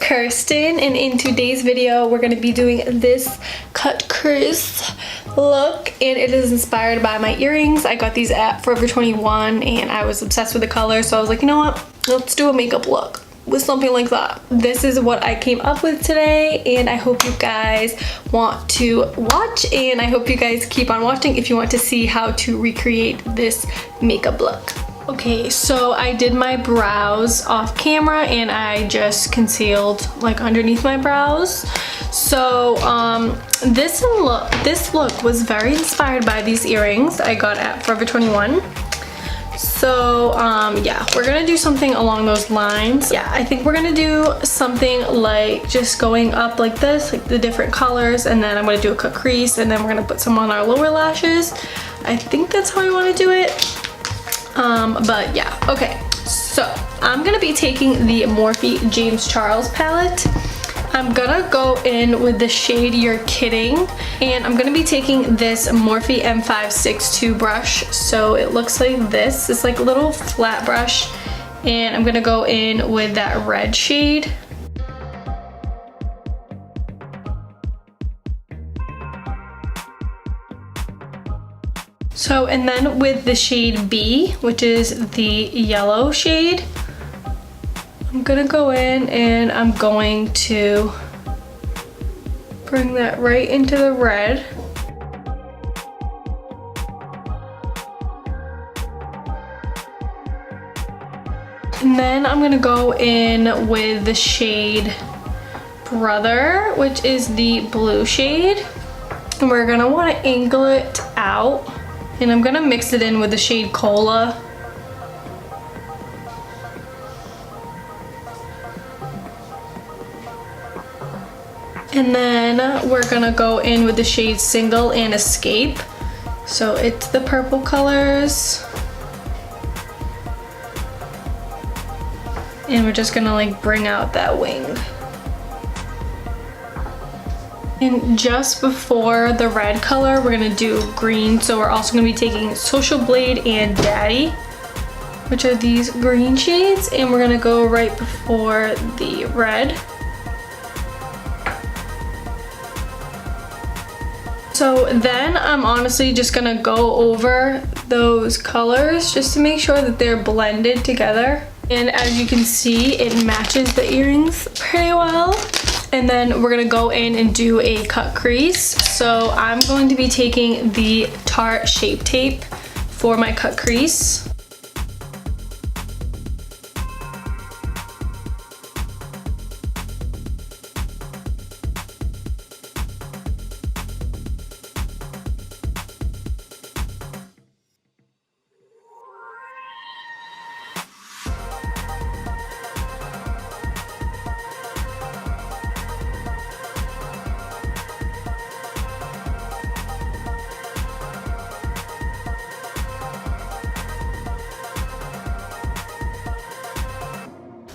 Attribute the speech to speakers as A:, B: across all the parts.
A: Kirsten, and in today's video we're going to be doing this cut crease look, and it is inspired by my earrings. I got these at Forever 21 and I was obsessed with the color, so I was like, you know what, let's do a makeup look with something like that. This is what I came up with today, and I hope you guys want to watch, and I hope you guys keep on watching if you want to see how to recreate this makeup look. Okay, so I did my brows off camera and I just concealed like underneath my brows. So this look was very inspired by these earrings I got at Forever 21. So yeah, we're gonna do something along those lines. Yeah, I think we're gonna do something like just going up like this, like the different colors, and then I'm gonna do a cut crease, and then we're gonna put some on our lower lashes. I think that's how I want to do it. But yeah, okay, so I'm gonna be taking the Morphe James Charles palette. I'm gonna go in with the shade You're Kidding, and I'm gonna be taking this Morphe M562 brush. So it looks like this. It's like a little flat brush, and I'm gonna go in with that red shade. So, and then with the shade B, which is the yellow shade, I'm gonna go in and I'm going to bring that right into the red. And then I'm gonna go in with the shade Brother, which is the blue shade. And we're gonna wanna angle it out. And I'm gonna mix it in with the shade Cola. And then we're gonna go in with the shade Single and Escape. So it's the purple colors. And we're just gonna like bring out that wing. And just before the red color, we're gonna do green. So we're also gonna be taking Social Blade and Daddy, which are these green shades, and we're gonna go right before the red. So then I'm honestly just gonna go over those colors just to make sure that they're blended together. And as you can see, it matches the earrings pretty well. And then we're gonna go in and do a cut crease. So I'm going to be taking the Tarte Shape Tape for my cut crease.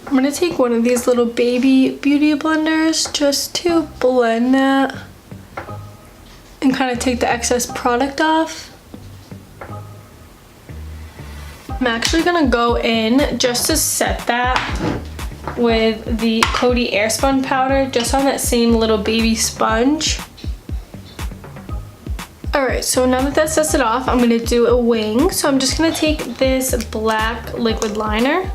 A: I'm gonna take one of these little baby beauty blenders just to blend that and kind of take the excess product off. I'm actually gonna go in just to set that with the Coty Airspun powder just on that same little baby sponge. Alright, so now that that sets it off, I'm gonna do a wing. So I'm just gonna take this black liquid liner.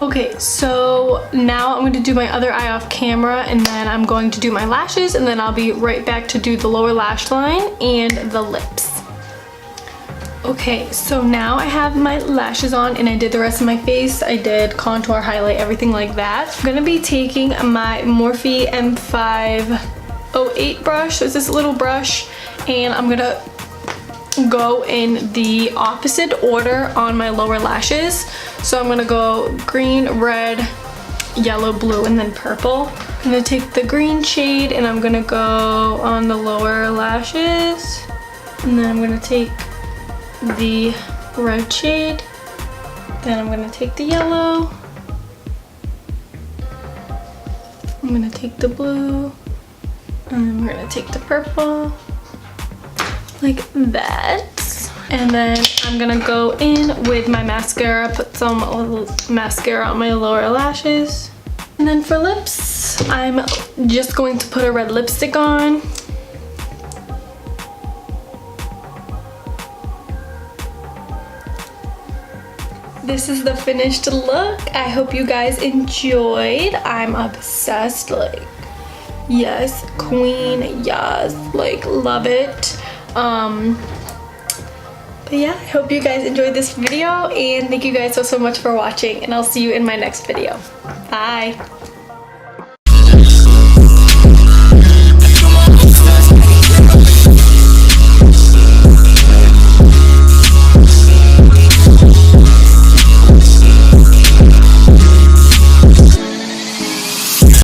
A: Okay, so now I'm going to do my other eye off camera, and then I'm going to do my lashes, and then I'll be right back to do the lower lash line and the lips. Okay, so now I have my lashes on, and I did the rest of my face. I did contour, highlight, everything like that. I'm going to be taking my Morphe M508 brush. So it's this little brush, and I'm going to go in the opposite order on my lower lashes. So I'm gonna go green, red, yellow, blue, and then purple. I'm gonna take the green shade and I'm gonna go on the lower lashes. And then I'm gonna take the red shade. Then I'm gonna take the yellow. I'm gonna take the blue. And we're gonna take the purple. Like that. And then I'm gonna go in with my mascara, put some mascara on my lower lashes. And then for lips, I'm just going to put a red lipstick on. This is the finished look. I hope you guys enjoyed. I'm obsessed, like, yes, queen, yes, like, love it. But yeah, I hope you guys enjoyed this video, and thank you guys so much for watching, and I'll see you in my next video. Bye.